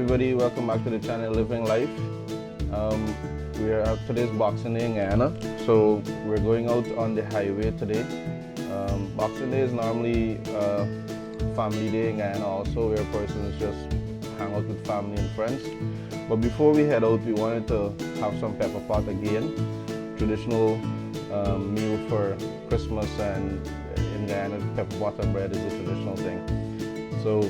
everybody, welcome back to the channel Living Life. We are today's Boxing Day in Guyana, so we're going out on the highway today. Boxing Day is normally family day in Guyana also, where persons just hang out with family and friends. But before we head out, we wanted to have some pepper pot again, traditional meal for Christmas, and in Guyana pepper pot and bread is a traditional thing. So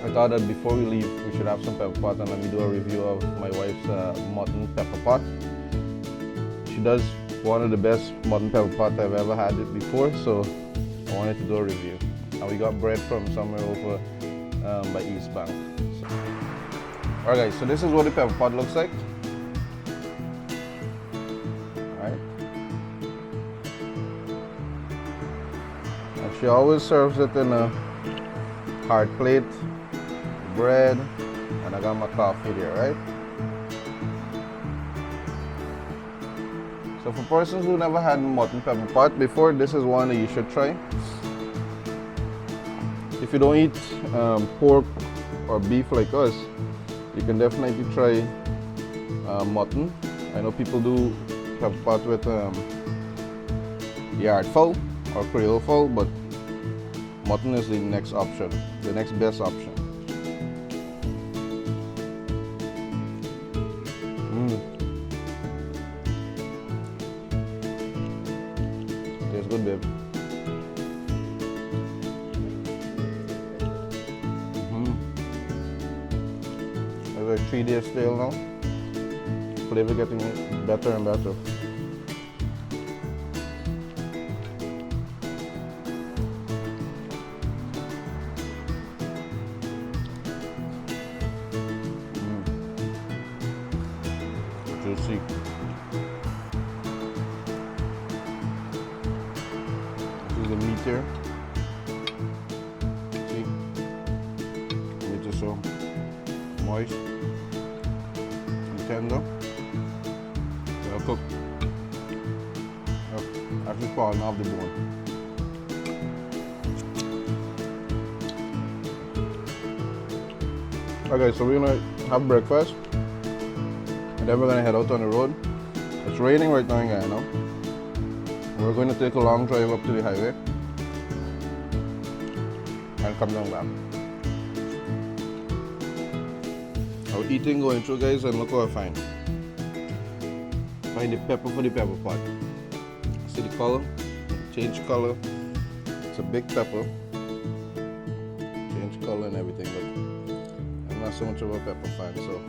I thought that before we leave, we should have some pepper pot, and let me do a review of my wife's mutton pepper pot. She does one of the best mutton pepper pot I've ever had it before, so I wanted to do a review. And we got bread from somewhere over by East Bank. Alright guys, so this is what the pepper pot looks like. Alright. And she always serves it in a hard plate. Bread, and I got my coffee there, right? So for persons who never had mutton pepper pot before, this is one that you should try. If you don't eat pork or beef like us, you can definitely try mutton. I know people do pepper pot with yard fowl or Creole fowl, but mutton is the next option, the next best option. Tastes good, babe. It's like 3 days stale now. Flavor getting better and better. Juicy. This is the meat here. See? Meat is so moist and tender. Well cooked. Actually falling off the bone. Okay, so we're gonna have breakfast. And then we're gonna head out on the road. It's raining right now in Guyana. We're going to take a long drive up to the highway and come down back. Our eating going through, guys, and look what I find. Find the pepper for the pepper pot. See the color? Change color. It's a big pepper. Change color and everything, but I'm not so much of a pepper fan, so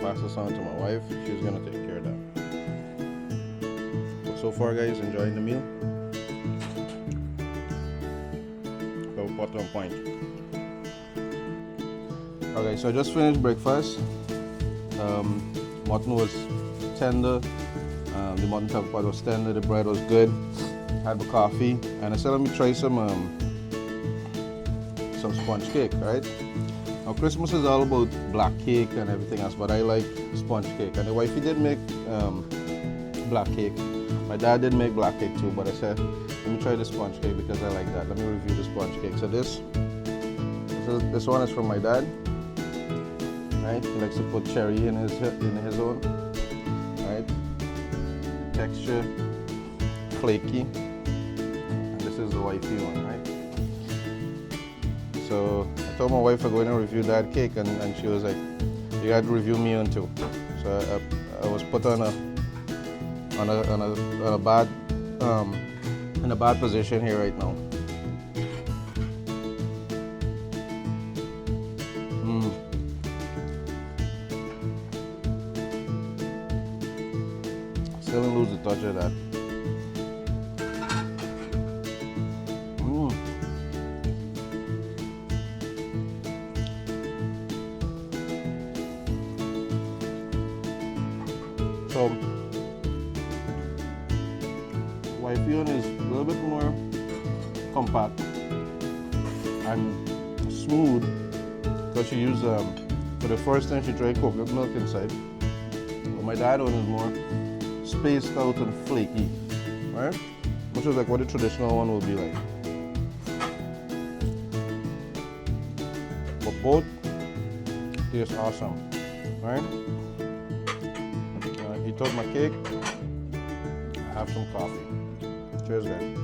pass this on to my wife. She's gonna take care of that. So far, guys, enjoying the meal. Pepper pot on point. Okay, so I just finished breakfast. Mutton was tender. The mutton pepper pot was tender. The bread was good. Had the coffee, and I said, let me try some sponge cake, right? Now Christmas is all about black cake and everything else, but I like sponge cake. And the wifey did make black cake. My dad did make black cake too, but I said, let me try the sponge cake because I like that. Let me review the sponge cake. So this one is from my dad. Right? He likes to put cherry in his own. Right? Texture, flaky. And this is the wifey one, right? So I told my wife I'm going to review that cake, and she was like, you got to review me on too. So I was put on a bad in a bad position here right now. Still didn't lose the touch of that. So, wifey one is a little bit more compact and smooth because she used, for the first time she tried coconut milk inside. But my dad one is more spaced out and flaky, right? Which is like what the traditional one will be like. But both Tastes awesome, right? Eat out my cake. Have some coffee. Cheers then.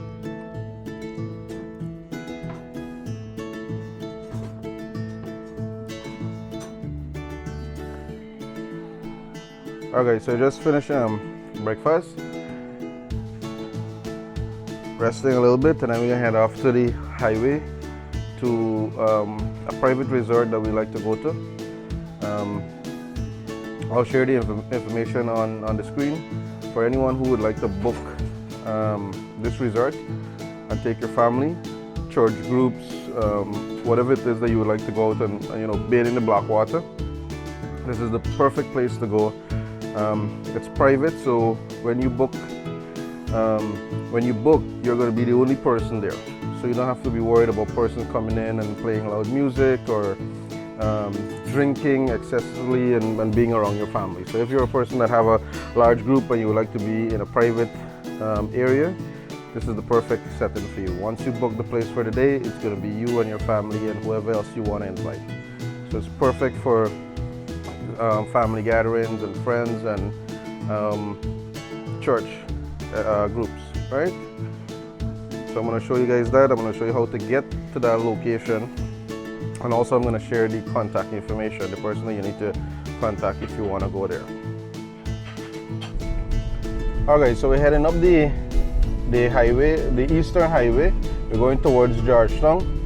Okay, so just finished breakfast, resting a little bit, and then we're gonna head off to the highway to a private resort that we like to go to. I'll share the information on the screen for anyone who would like to book this resort and take your family, church groups, whatever it is that you would like to go out and bathe in the black water. This is the perfect place to go. It's private, so when you book, you're going to be the only person there. So you don't have to be worried about persons coming in and playing loud music or drinking excessively and being around your family. So if you're a person that have a large group and you would like to be in a private area, this is the perfect setting for you. Once you book the place for the day, it's going to be you and your family and whoever else you want to invite. So it's perfect for family gatherings and friends and church groups, right? So I'm going to show you guys that. I'm going to show you how to get to that location, and also I'm going to share the contact information, the person that you need to contact if you want to go there. Okay, so we're heading up the highway, the Eastern Highway. We're going towards Georgetown.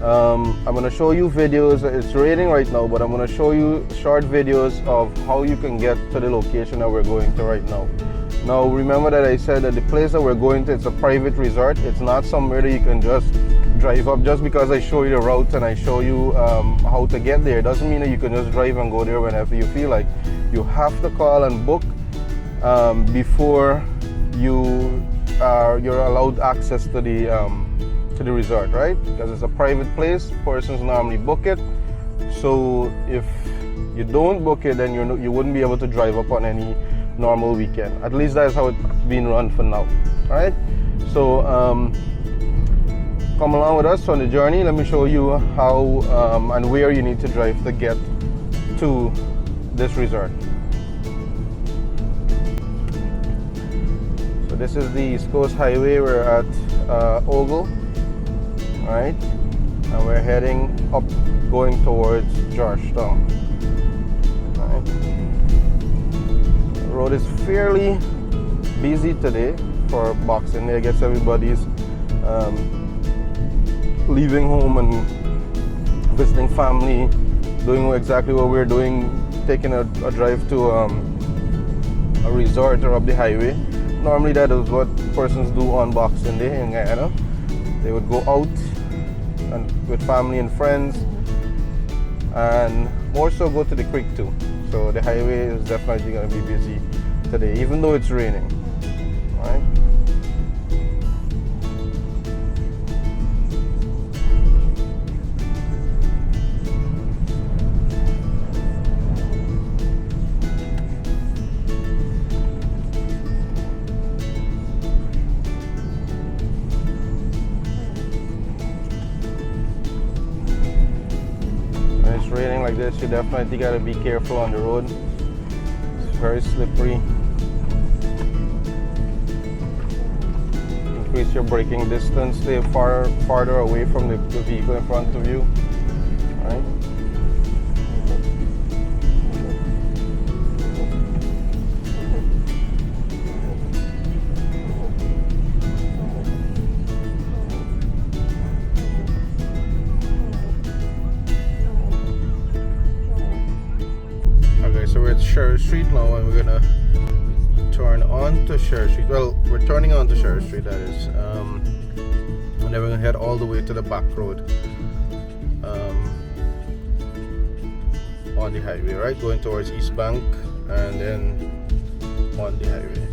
I'm going to show you videos. It's raining right now, but I'm going to show you short videos of how you can get to the location that we're going to right now. Now remember that I said that the place that we're going to, it's a private resort. It's not somewhere that you can just drive up. Just because I show you the route and I show you how to get there, doesn't mean that you can just drive and go there whenever you feel like. You have to call and book before you're allowed access to the resort, right? Because it's a private place, persons normally book it. So if you don't book it, then you wouldn't be able to drive up on any normal weekend. At least that's how it's been run for now, right? So come along with us on the journey. Let me show you how and where you need to drive to get to this resort. So this is the East Coast Highway. We're at Ogle, right? And we're heading up, going towards Georgetown. Right? The road is fairly busy today for Boxing Day. I guess everybody's leaving home and visiting family, doing exactly what we're doing, taking a drive to a resort or up the highway. Normally that is what persons do on Boxing Day in Guyana. They would go out and with family and friends, and more so go to the creek too. So the highway is definitely going to be busy today, even though it's raining, right? Raining like this, you definitely got to be careful on the road. It's very slippery. Increase your braking distance, stay farther away from the vehicle in front of you. Right? So we're at Sherry Street now, and we're gonna turn on to Sherry Street. Well, we're turning on to Sherry Street, that is. And then we're gonna head all the way to the back road on the highway, right? Going towards East Bank and then on the highway.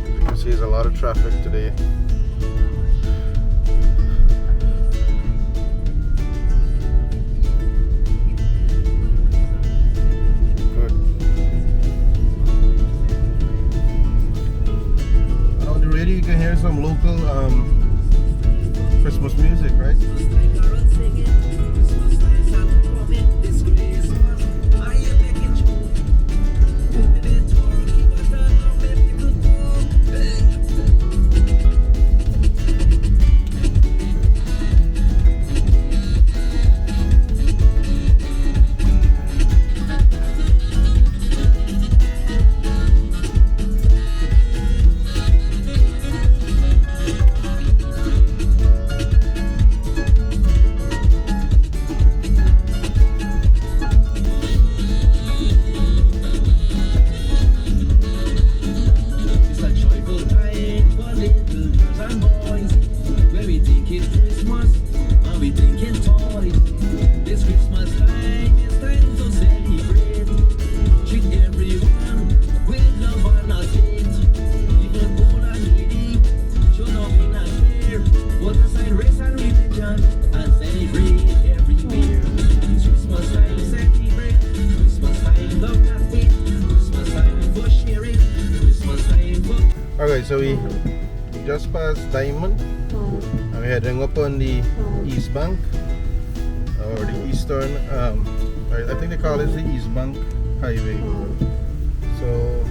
As you can see, there's a lot of traffic today. You can hear some local Waterside race and religion, and celebrate everywhere. It's Christmas time, celebrate. Christmas time, love that way. Christmas time for sharing. Christmas time for. Alright, so we just passed Diamond and we're heading up on the East Bank or the Eastern, I think they call it the East Bank Highway. So,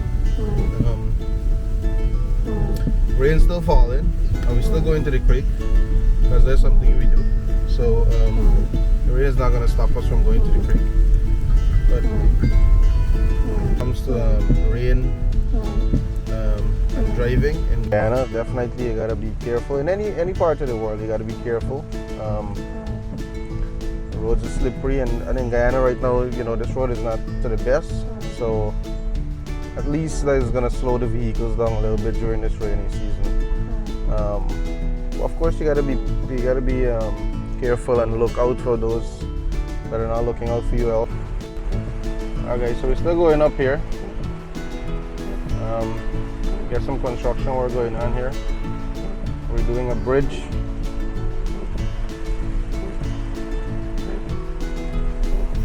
rain's still falling and we're still going to the creek because there's something we do. So, the rain is not going to stop us from going to the creek. But when it comes to rain, and driving in Guyana, definitely you gotta be careful. In any part of the world, you gotta be careful. The roads are slippery, and in Guyana right now, you know, this road is not to the best. So at least that is gonna slow the vehicles down a little bit during this rainy season. Of course, you gotta be careful and look out for those that are not looking out for you. Okay, so we're still going up here. There's some construction work going on here. We're doing a bridge.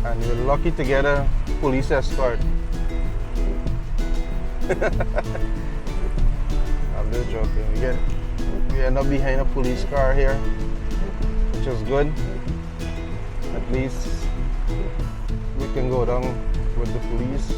And we're lucky to get a police escort. I'm just joking. We end up behind a police car here, which is good. At least we can go down with the police.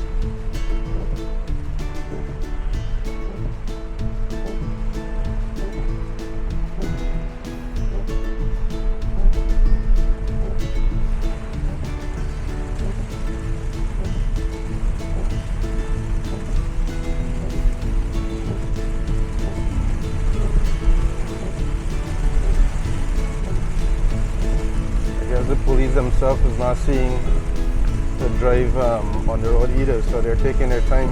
The police themselves is not seeing the drive on the road either, so they're taking their time.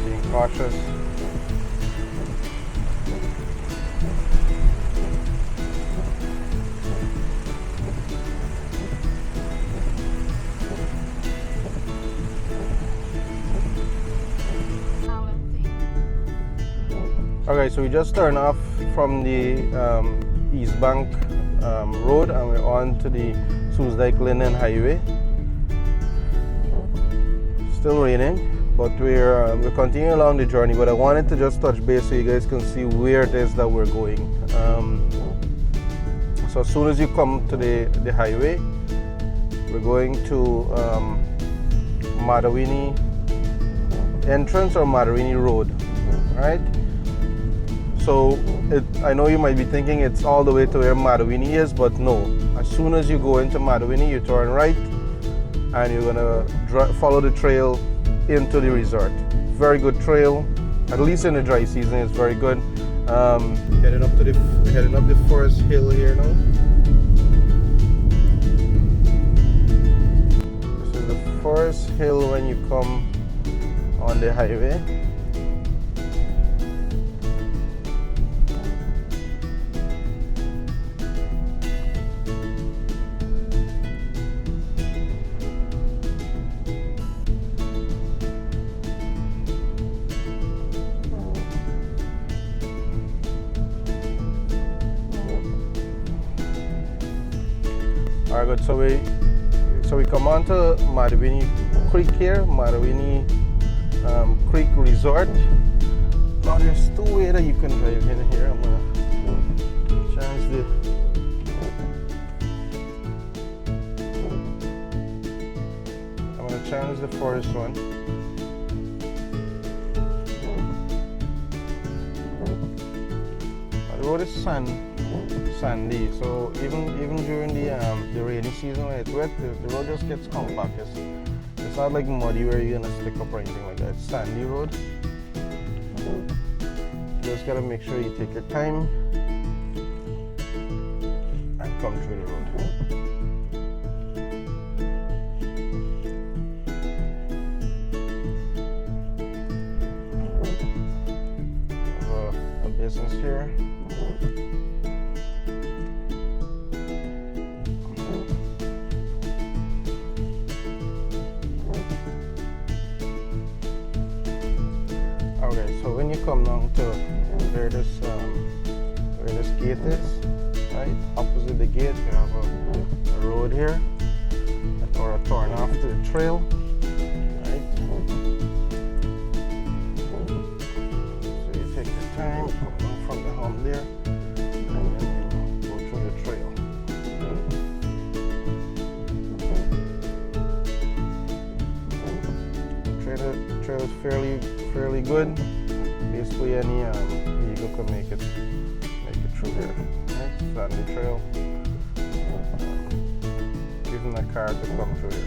Being cautious. Okay, so we just turned off from the East Bank road and we're on to the Soesdijk-Linden Highway. Still raining, but we're continuing along the journey. But I wanted to just touch base so you guys can see where it is that we're going. So as soon as you come to the highway, we're going to Madawini entrance or Madawini Road, right? So I know you might be thinking it's all the way to where Madawini is, but no. As soon as you go into Madawini, you turn right and you're gonna follow the trail into the resort. Very good trail, at least in the dry season, it's very good. Heading up the Forest Hill here now. This is the Forest Hill when you come on the highway. Alright, good. So we come on to Madawini Creek here, Madawini Creek Resort. Now there's two ways that you can drive in here. I'm gonna change the forest one. The road is sandy, so even during the rainy season when it's wet, the road just gets compact. It's not like muddy where you're gonna stick up or anything like that. It's sandy road. You just gotta make sure you take your time and come through the road. A business here. you come down to where this gate is, right? Opposite the gate, you have a road here, or a turn off to the trail, right? So you take your time, come down from the hump there, and then you go through the trail. Trail is fairly good. Basically, any vehicle can make it through here. Right? Flatten the trail. Using a car to come through here.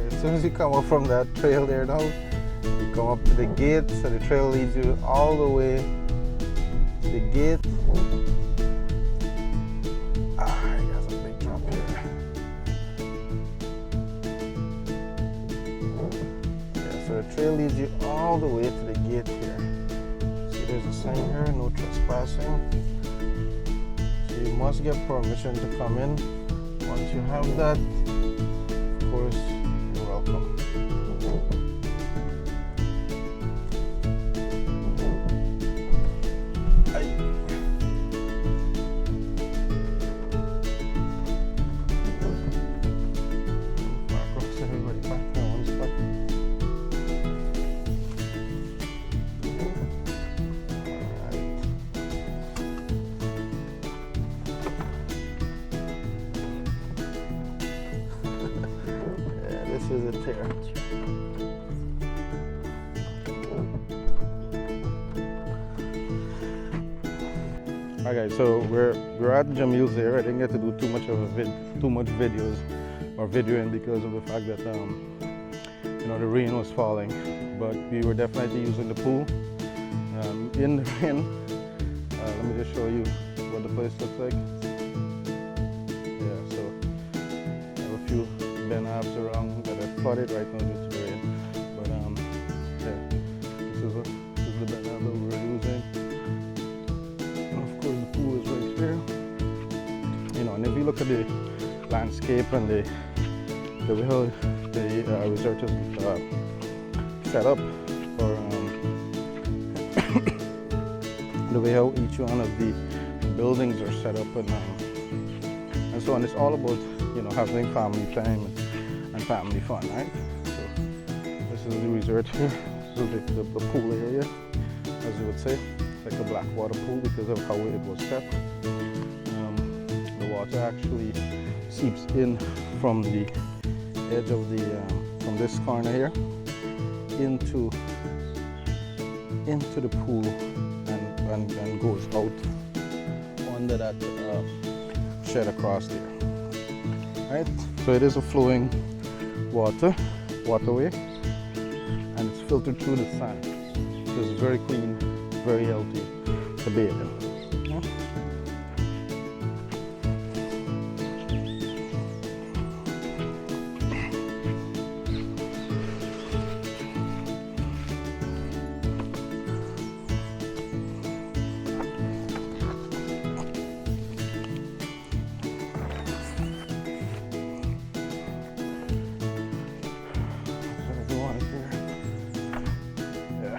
As soon as you come up from that trail there now, you come up to the gate, so the trail leads you all the way to the gate. must get permission to come in. Once you have that, of course, you're welcome. This is it here. Okay, so we're at Jamil's here. I didn't get to do too much videos or videoing because of the fact that you know, the rain was falling. But we were definitely using the pool in the rain. Let me just show you what the place looks like. Yeah, so I have a few Ben Abs around that are flooded right now due to the rain. But yeah, this is the Ben Ab that we were using. And of course the pool is right here. You know, and if you look at the landscape and the way how the resort is set up, or the way how each one of the buildings are set up, and so on. It's all about, you know, having family time and family fun, right? So this is the resort here. This is the pool area, as you would say. It's like a black water pool because of how it was set. The water actually seeps in from the edge of the from this corner here into the pool and goes out under that shed across there. Right, so it is a flowing waterway, and it's filtered through the sand. So it's very clean, very healthy to bathe in. Yeah.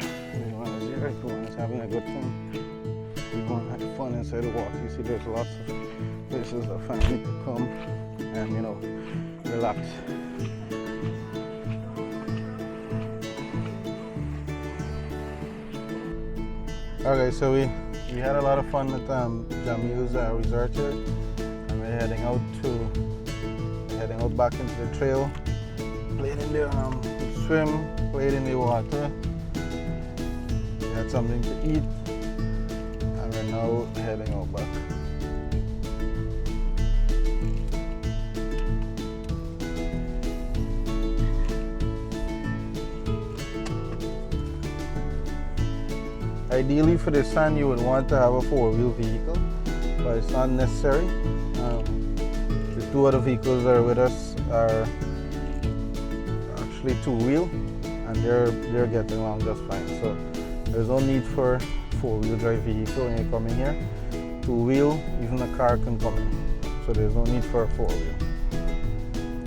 Everyone is having a good time. Everyone had fun inside the water. You see, there's lots of places that family could come and, you know, relax. Okay, so we had a lot of fun at Jamil's resort here, and we're heading out back into the trail. Played in the swim, played in the water. Had something to eat, and we're now heading out back. Ideally for the sun you would want to have a four-wheel vehicle, but it's not necessary. The two other vehicles that are with us are actually two-wheel, and they're getting along just fine. So there's no need for four-wheel drive vehicle when you come in here. Two-wheel, even a car can come in. So there's no need for a four-wheel.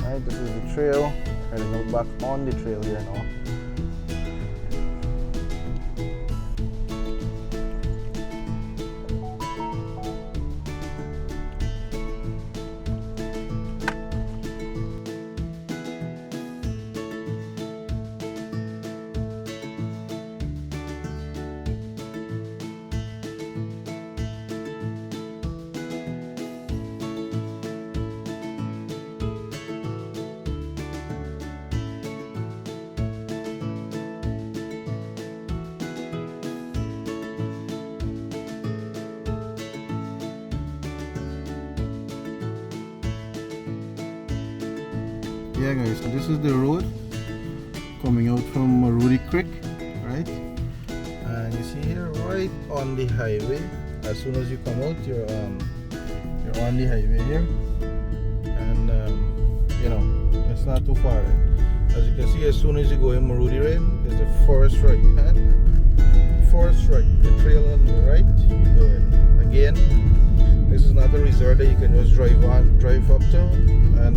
Alright, this is the trail. Heading out back on the trail here now. Yeah guys, so this is the road coming out from Marudi Creek, right? And you see here, right on the highway, as soon as you come out, you're on the highway here, and you know, it's not too far. As you can see, as soon as you go in Marudi Rain, there's a forest right hand, forest right, the trail on the right, you go in. Again, this is not a resort. resort that you can just drive up to and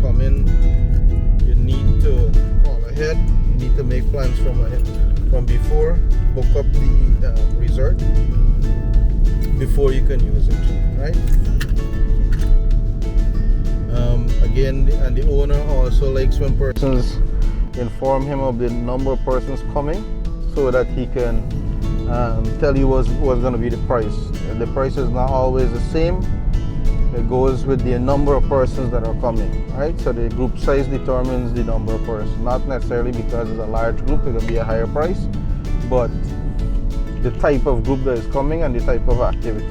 come in. You need to call ahead. You need to make plans from before. Book up the resort before you can use it, right? Again, and the owner also likes when persons inform him of the number of persons coming, so that he can tell you what's going to be the price. The price is not always the same. It goes with the number of persons that are coming, right? So the group size determines the number of persons. Not necessarily because it's a large group, it will be a higher price, but the type of group that is coming and the type of activity.